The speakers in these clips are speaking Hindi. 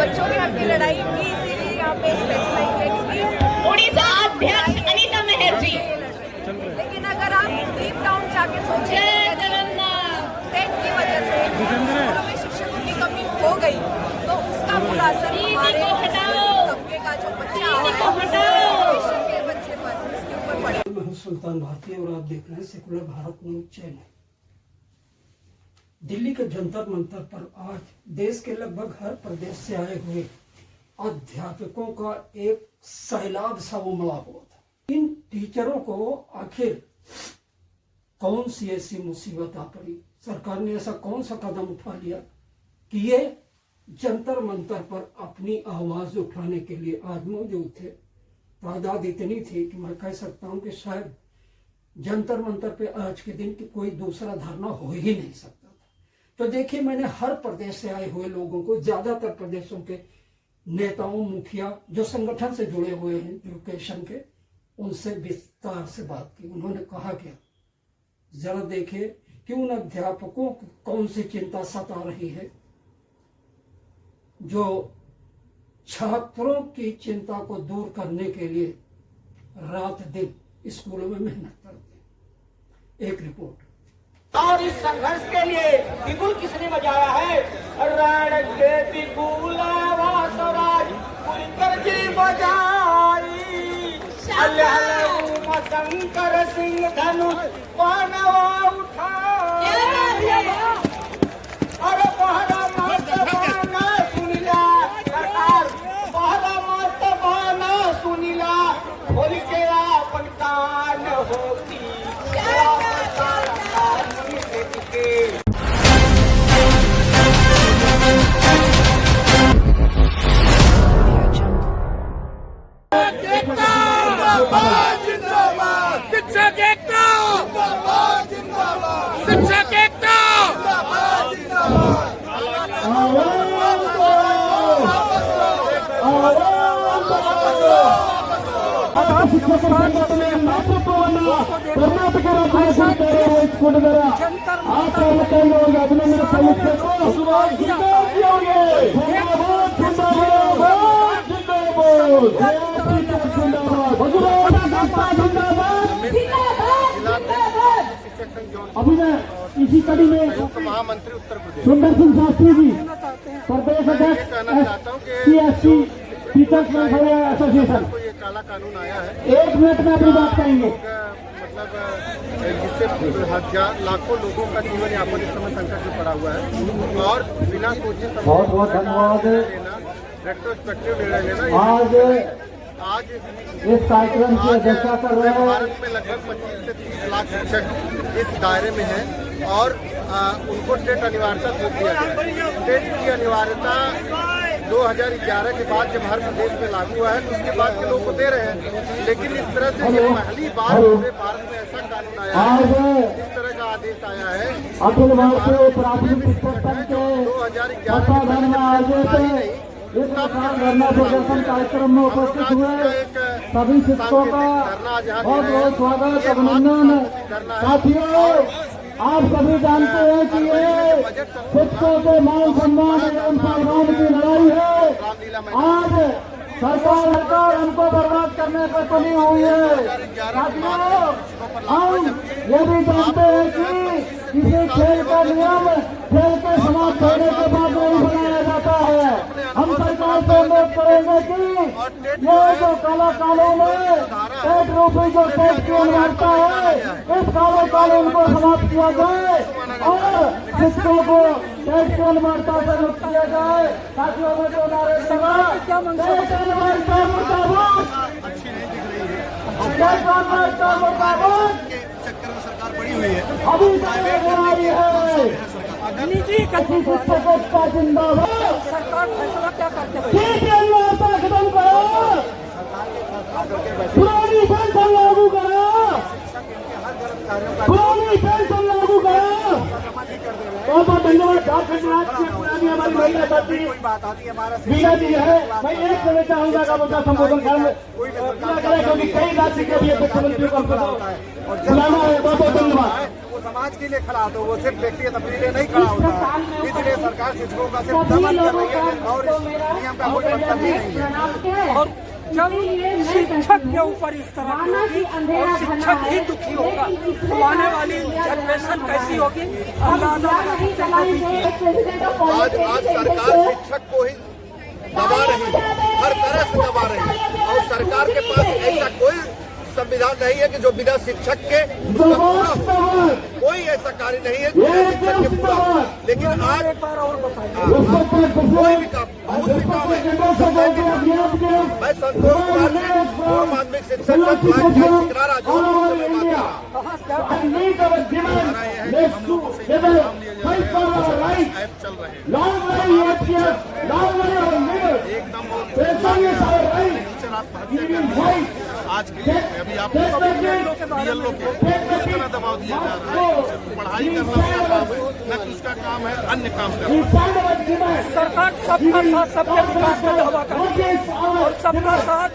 बच्चों के हक की लड़ाई भी इसीलिए यहाँ पे स्पेसिफाई किया क्योंकि उड़ीसा अध्यक्ष अनीता मेहर जी। लेकिन अगर आप डीप डाउन जाके सोचें टेट की वजह से स्कूलों में शिक्षकों की कमी हो गई तो उसका बुरा असर हमारे तबके का जो बच्चा है भविष्य के बच्चे पर इसके ऊपर पड़े। मैं सुल्तान भारती और आप देख रहे हैं secular Bharat news channel. Delhi के जंतर मंतर पर आज देश के लगभग हर प्रदेश से आए हुए अध्यापकों का एक सैलाब सा उमड़ा हुआ था। इन टीचरों को आखिर कौन सी ऐसी मुसीबत आ पड़ी, सरकार ने ऐसा कौन सा कदम उठा लिया कि ये जंतर मंतर पर अपनी आवाज उठाने के लिए आज मौजूद थे। तादाद इतनी थी कि मैं कह सकता हूं कि शायद जंतर मंतर पे आज के दिन की कोई दूसरा धरना हो ही नहीं सकता था। तो देखिए, मैंने हर प्रदेश से आए हुए लोगों को, ज्यादातर प्रदेशों के नेताओं, मुखिया जो संगठन से जुड़े हुए हैं एजुकेशन के, उनसे विस्तार से बात की। उन्होंने कहा क्या, जरा देखिए कि उन अध्यापकों को कौन सी चिंता सता रही है जो छात्रों की चिंता को दूर करने के लिए रात दिन स्कूलों में मेहनत करते हैं। एक रिपोर्ट। और इस संघर्ष के लिए बिगुल किसने बजाया है? रण के बिगुल स्वराज पुरकर जी बजाई, शंकर सिंह धनुष बनवा उठाई। और बहरा मत बाना सुनिला सरकार, बहरा मत बाना सुनिला, खोल के अपन कान होती शिक्षक एकता, शिक्षक एकता। ಕರ್ನಾಟಕ ರಾಜ್ಯ ಸರ್ಕಾರ ವಹಿಸಿಕೊಂಡಿದ್ದಾರೆ। ಆ ಕಾರಣಕ್ಕಾಗಿ ಅವರಿಗೆ ಅಭಿನಂದನೆ ಸಲ್ಲಿಸಬೇಕು। अभी मैं इसी कड़ी में महामंत्री उत्तर प्रदेश सुंदर सिंह शास्त्री जी, प्रदेश अध्यक्ष CSC टीचर्स वेलफेयर एसोसिएशन, ये काला कानून आया है, 1 मिनट में अपनी बात कहेंगे। मतलब जिससे लाखों लोगों का जीवन यापन इस समय संकट में पड़ा हुआ है और बिना सोचे समझे बहुत बहुत धन्यवाद। रेट्रोस्पेक्टिव निर्णय लेना। आज इस कार्यक्रम की अध्यक्षता कर रहे हैं। भारत में लगभग 25 से 30 लाख शिक्षक इस दायरे में हैं और उनको टेट अनिवार्यता दे दिया गया। टेट की अनिवार्यता 2011 के बाद जब हर प्रदेश में लागू हुआ है तो उसके बाद के लोग को दे रहे हैं, लेकिन इस तरह से ये पहली बार पूरे भारत में ऐसा कानून आया है, इस तरह का आदेश आया है। अखिल भारतीय प्राथमिक शिक्षक संघ के 2011 इस धरना प्रदर्शन कार्यक्रम में उपस्थित हुए सभी शिक्षकों का बहुत बहुत स्वागत, अभिनंदन। साथियों, आप सभी जानते हैं कि ये शिक्षकों के मान सम्मान एवं सम्मान की लड़ाई है। आज सरकार हमको बर्बाद करने पर बनी हुई है। साथियों, हम ये भी जानते हैं कि किसी खेल का नियम खेल के समाप्त होने के बाद नहीं बनाया जाता है। हम सरकार से अनुरोध करेंगे कि ये जो काला कानून है, टेट रूपी जो टेट की अनिवार्यता है, इस काले कानून को समाप्त किया जाए और शिक्षकों को टेट की अनिवार्यता से मुक्त किया जाए। साथियों में जो नारे लगा, टेट अनिवार्यता मुर्दाबाद, टेट अनिवार्यता मुर्दाबाद, सरकार बड़ी हुई है, अभी तक हो रही है। शिक्षकों का जिंदाबाद। सरकार फैसला क्या करते हैं? खत्म करो, पुरानी पेंशन लागू करो, पुरानी पेंशन लागू करो। बहुत बहुत धन्यवाद। झारखंड राज्य की पुरानी हमारी महिला साथी मीना जी है। मैं एक समय चाहूंगा कि उनका संबोधन करें क्योंकि कई राज्य के लिए मुख्यमंत्री को बुलाना है। बहुत बहुत धन्यवाद। समाज के लिए खड़ा होता है, वो सिर्फ व्यक्तिगत अपने लिए नहीं खड़ा होता है। इसलिए सरकार शिक्षकों का सिर्फ दमन कर रही है और इस नियम का कोई मतलब ही नहीं है। और जब शिक्षक के ऊपर इस तरह की होगी और शिक्षक ही दुखी होगा तो आने वाली जनरेशन कैसी होगी अंदाजा लगा सकते हैं। आज सरकार शिक्षक को ही दबा रही है, हर तरह से दबा रही है और सरकार के पास ऐसा कोई संविधान नहीं है कि जो बिना शिक्षक के कोई ऐसा कार्य नहीं है जो शिक्षक के पूरा हो। लेकिन आज एक बार और बताइए, कोई भी काम बहुत से काम है। मैं संतोष कुमार से पूर्व माध्यमिक शिक्षक शिकरारा जो आज के अभी आपको BLO के इतना दबाव दिया जा रहा है। पढ़ाई करना उसका काम है, न कि उसका काम है अन्य काम करना। सरकार सबका साथ सबके विकास का दावा करती है और सबका साथ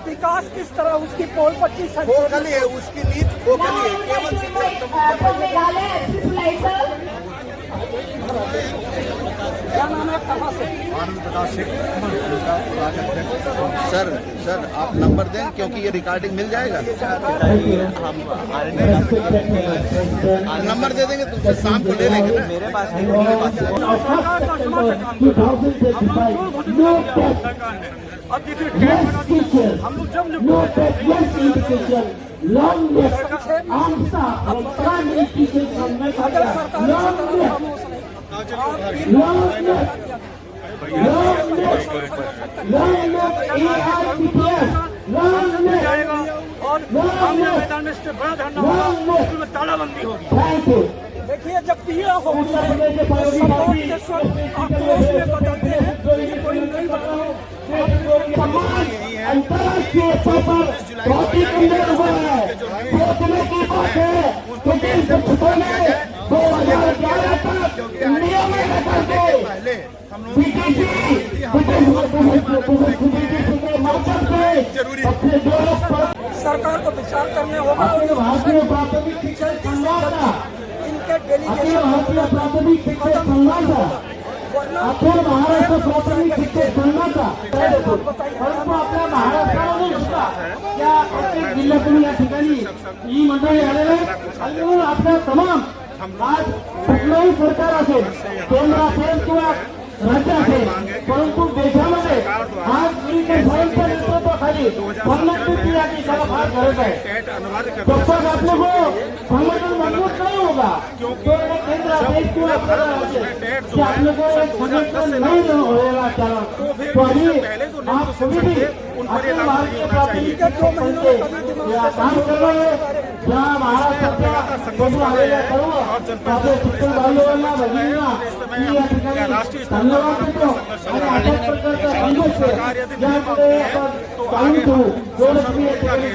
विकास किस तरह उसकी पोल पट्टी खोखली है, उसकी नीति खोखली है, केवल शिक्षक क्या नाम है, कहाँ से? सर आप नंबर दें क्योंकि ये रिकॉर्डिंग मिल जाएगा। नंबर दे देंगे तो शाम को ले लेंगे ना। मेरे पास अब देखिए हम लोग जब अगर जाएगा और मैदान में इससे बड़ा धरना होगा, उसमें तालाबंदी होगी। देखिए जब पीड़ा होती है तो सपोर्ट के स्वरूप आक्रोश में बदलते हैं कि कोई नहीं बदला। अंतर्राष्ट्रीय स्तर पर बहुत ही कमजोर हुआ है। सोचने की बात है कि देश से छुपाने 2011 तक इंडिया में रहकर के BTC के माध्यम से सरकार को विचार करने होगा अपने भारतीय प्राथमिक शिक्षक संघ का इनके अखिल डेलीगेशन भारतीय प्राथमिक शिक्षक संघ का अखिल महाराष्ट्र प्राथमिक शिक्षक संघाचा परंतु आपल्या महाराष्ट्रामध्ये सुद्धा या प्रत्येक जिल्ह्यातून या ठिकाणी ही मंडळी आलेले आणि म्हणून आपल्या तमाम आज कुठलंही सरकार असेल, केंद्र असेल किंवा राज्य असेल, परंतु देशामध्ये आज स्वयंच्या नेतृत्वाखाली संघटनेची याची त्याला फार गरज आहे। जब तक आप लोगों को संगठन मजबूत नहीं होगा तो केंद्र असेल किंवा राज्य कि आप लोगों को संगठन नहीं होगा चला तो अभी आप सभी भी अपने भारतीय प्राथमिक संघ से काम कर रहे हैं। जहाँ महाराष्ट्र बंधू आलेल्या सर्व आपल्या शिक्षण बांधवांना भगिनींना या ठिकाणी धन्यवाद देतो आणि अशाच प्रकारचा संघर्ष यापुढे आपण चालू ठेवू। गोरखपुर ठिकाणी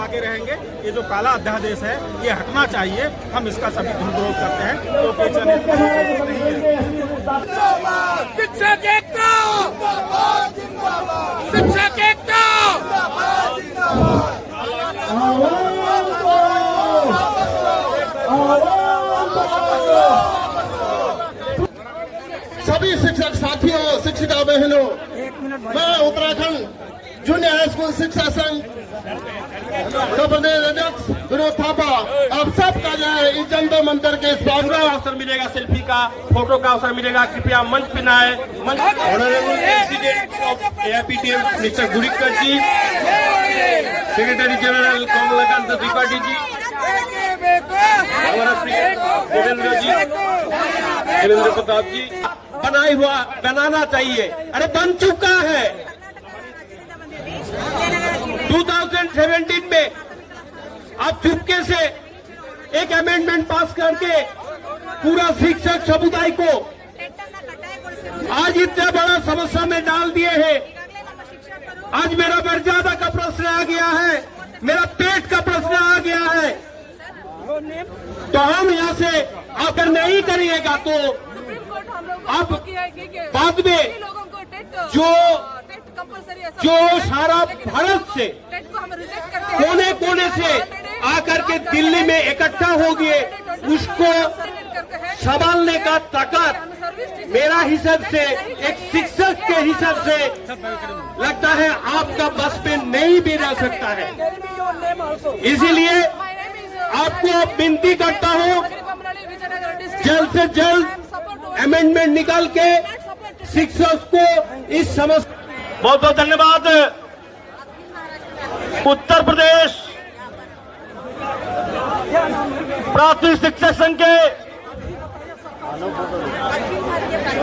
आगे रहेंगे। ये जो काला अध्यादेश है ये हटना चाहिए, हम इसका सभी विरोध करते हैं। शिक्षक एकता, शिक्षक एकता। सभी शिक्षक साथियों, शिक्षिका बहनों, मैं उत्तराखंड जूनियर हाई स्कूल शिक्षा संघ का प्रदेश अध्यक्ष विनोद थापा आप सबका जो है इस जंतर मंतर के स्वागत का अवसर मिलेगा, सेल्फी का, फोटो का अवसर मिलेगा। कृपया मंच पे न आए। Honourable president of AIPTM mister Gurikar ji, secretary general Kamlakant Tripathi ji, हमारा देवेंद्र जी, देवेंद्र प्रताप जी, बनाना चाहिए। अरे बन चुका है 2017 में। आप चुपके से एक अमेंडमेंट पास करके पूरा शिक्षक समुदाय को आज इतना बड़ा समस्या में डाल दिए हैं। आज मेरा मर्यादा का प्रश्न आ गया है, मेरा पेट का प्रश्न आ गया है। तो हम यहाँ से अगर नहीं करिएगा तो आप बाद में जो सारा भारत से कोने कोने से आकर के दिल्ली में इकट्ठा हो गए, उसको संभालने का ताकत मेरा हिसाब से, एक शिक्षक के हिसाब से लगता है आपका बस में नहीं भी रह सकता है। इसीलिए आपको विनती करता हूं, जल्द से जल्द अमेंडमेंट निकाल के शिक्षक को इस समस्या। बहुत बहुत धन्यवाद। उत्तर प्रदेश प्राथमिक शिक्षक संघ के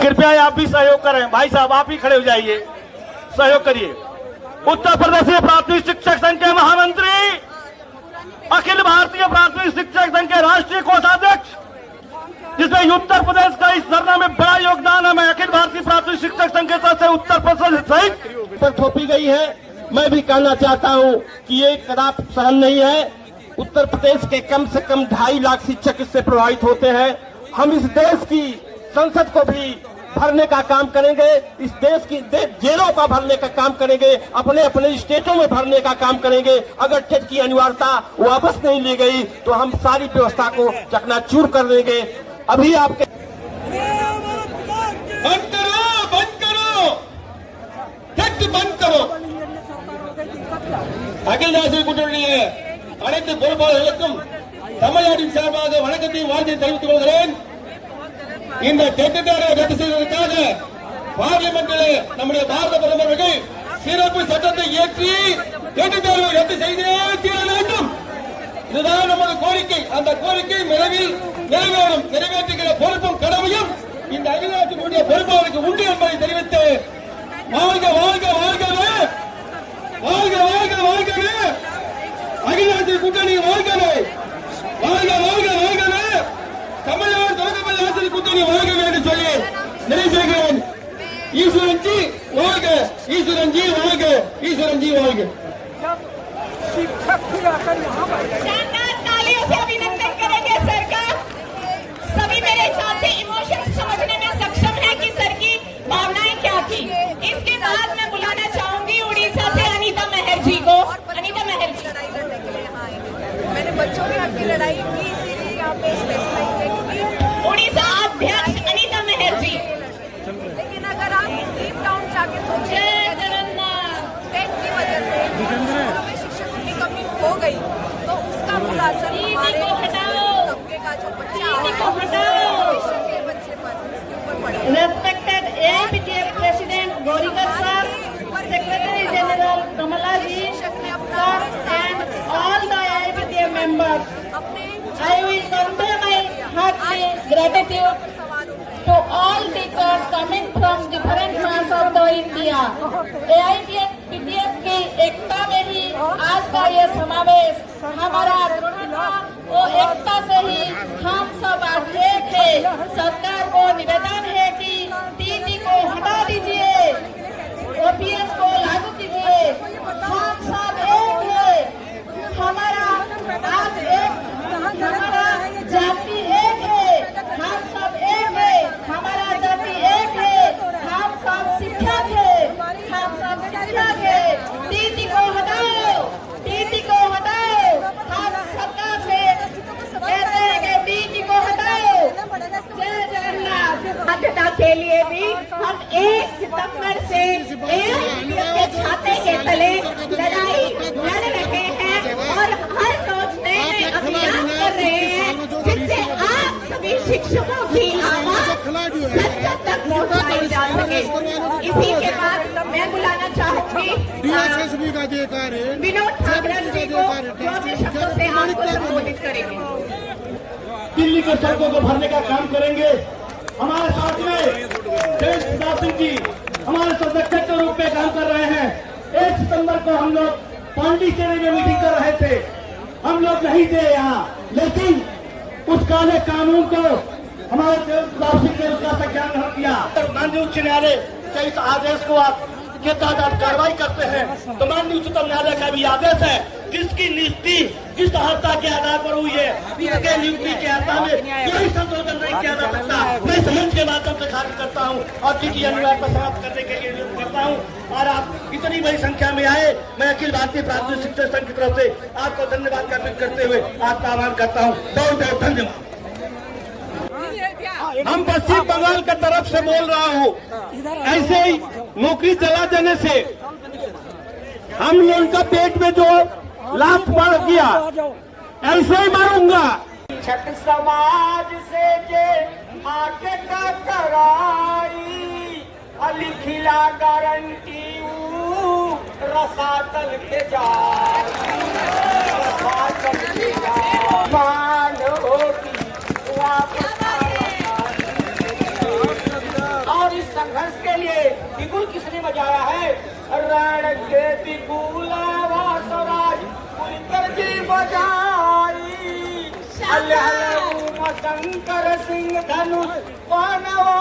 कृपया आप भी सहयोग करें। भाई साहब आप ही खड़े हो जाइए, सहयोग करिए। उत्तर प्रदेश प्राथमिक शिक्षक संघ के महामंत्री, अखिल भारतीय प्राथमिक शिक्षक संघ के राष्ट्रीय कोषाध्यक्ष, जिसमें उत्तर प्रदेश का इस धरना में बड़ा योगदान है, मैं अखिल भारतीय प्राथमिक शिक्षक संघ के तरफ से उत्तर प्रदेश सहित पर थोपी गई है। मैं भी कहना चाहता हूं कि ये कदापि सहन नहीं है। उत्तर प्रदेश के कम से कम 2.5 लाख शिक्षक इससे प्रभावित होते हैं। हम इस देश की संसद को भी भरने का काम करेंगे, इस देश की जेलों का भरने का काम करेंगे, अपने अपने स्टेटों में भरने का काम करेंगे। अगर टेट की अनिवार्यता वापस नहीं ली गई तो हम सारी व्यवस्था को चकनाचूर कर देंगे। अभी आपके बंद करो टेट बंद करो। அகில தேசிய கூட்டணிய அனைத்து பொறுப்பாளர்களுக்கும் தமிழ்நாட்டின் சார்பாக வணக்கத்தையும் வாழ்த்தையும் தெரிவித்துக் கொள்கிறேன். இந்த டெட் தேர்வை ரத்து செய்வதற்காக பார்லிமெண்டிலே நம்முடைய பாரத பிரதமர்கள் சிறப்பு சட்டத்தை இயற்றி டெட் தேர்வை ரத்து செய்தே தீர வேண்டும். இதுதான் நமது கோரிக்கை. அந்த கோரிக்கை நிறைவேறும். நிறைவேற்றுகிற பொறுப்பும் கடமையும் இந்த அகில தேசிய பொறுப்பாளருக்கு உண்டு என்பதை தெரிவித்து வாழ்க வாழ்க வாழ்கவே, வாழ்க வாழ்க வாழ்கவே, அகில தேசிய கூட்டணி வாழ்கவே, வாழ்க வாழ்க வாழ்கவே, தமிழ்நாடு தொடக்கப்பள்ளி ஆசிரியர் கூட்டணி வாழ்கவே என்று சொல்லி நிறைவு செய்கிறேன். ஈஸ்வரன் ஜி வாழ்க, ஈஸ்வரன் ஜி வாழ்க, ஈஸ்வரன் ஜி வாழ்க. शानदार तालियों से अभिनंदन करेंगे सर का। सभी मेरे हिसाब से इमोशंस समझने में सक्षम है कि सर की भावनाएं क्या थी। इसके बाद मैं बुलाना चाहूंगी उड़ीसा से अनीता मेहर जी को। अनीता मेहर जी, लड़ाई लड़ने के लिए यहाँ आई हूँ। मैंने बच्चों के हक की लड़ाई की, इसीलिए यहाँ पे स्पेसिफाई है कि उड़ीसा अध्यक्ष अनीता मेहर जी। लेकिन अगर आप डीप डाउन जाके सोचें, टेट की वजह से स्कूलों में शिक्षकों की कमी हो गई तो उसका बुरा असर हमारे तबके का जो बच्चा भविष्य के बच्चे पर उसके ऊपर पड़ेगा। Respected AIPTF President Gorikar sir, Secretary General Kamala ji, sir, and all the AIPTF members, I will convey my hearty gratitude to all teachers coming from different parts of the India. AIPTF की एकता में ही आज का ये समावेश हमारा था। वो एकता से ही हम सब आज एक है। सरकार को निवेदन है कि टीटी को हटा दीजिए, ओपीएस को लागू कीजिए। हम सब एक है। हमारा आज एक, हमारा जाति एक है, हम सब एक है, हमारा जाति एक है, हम सब शिक्षक है, हम सब शिक्षक है। टीटी को हटाओ, टीटी को हटाओ। हम सरकार से कहते हैं कि टीटी को हटाओ। जय जगन्नाथ। स्वच्छता के लिए भी हम 1 सितंबर से के छाते के तले लड़ाई लड़ रहे हैं और हर रोज नए अभियान कर रहे हैं, जिससे आप सभी शिक्षकों की आवाज संसद तक पहुंचाई जा सके। इसी के बाद मैं बुलाना चाहूंगी विनोद ठाकरन जी को, जो अपने शब्दों से आपको संबोधित करेंगे। दिल्ली के सड़कों को भरने का काम करेंगे। हमारे साथ में देश प्रताप सिंह जी हमारे संरक्षक के रूप में काम कर रहे हैं। 1 सितंबर को हम लोग पांडिचेरी में मीटिंग कर रहे थे, हम लोग नहीं थे यहाँ, लेकिन उस काले कानून को हमारे देश प्रताप सिंह ने उसका संज्ञान ग्रहण किया। माननीय उच्च न्यायालय के इस आदेश को आप के तहत कार्रवाई करते हैं तो माननीय उच्चतम न्यायालय का भी आदेश है जिसकी नियुक्ति जिस अर्हता के आधार पर हुई है, इसके नियुक्ति के अर्हता में कोई संशोधन नहीं किया जा सकता। मैं समझ के माध्यम से खारिज करता हूँ और टीटी अनुवाद को समाप्त करने के लिए नियुक्त करता हूँ। और आप इतनी बड़ी संख्या में आए, मैं अखिल भारतीय प्राथमिक शिक्षक संघ की तरफ से आपको धन्यवाद ज्ञापित करते हुए आपका आह्वान करता हूँ। बहुत बहुत धन्यवाद। हम पश्चिम बंगाल की तरफ से बोल रहा हूँ, ऐसे ही नौकरी चला जाने से हम लोगों का पेट में जो लात बढ़ गया, ऐसे ही मारूंगा। छठ समाज से जे आके टकराई, लिखिला गारंटी रसातल के मान होगी वापस। और इस संघर्ष के लिए बिगुल किसने बजाया है? रण के बिगुला स्वराज जी बजाई, शंकर सिंह धनुष बनवा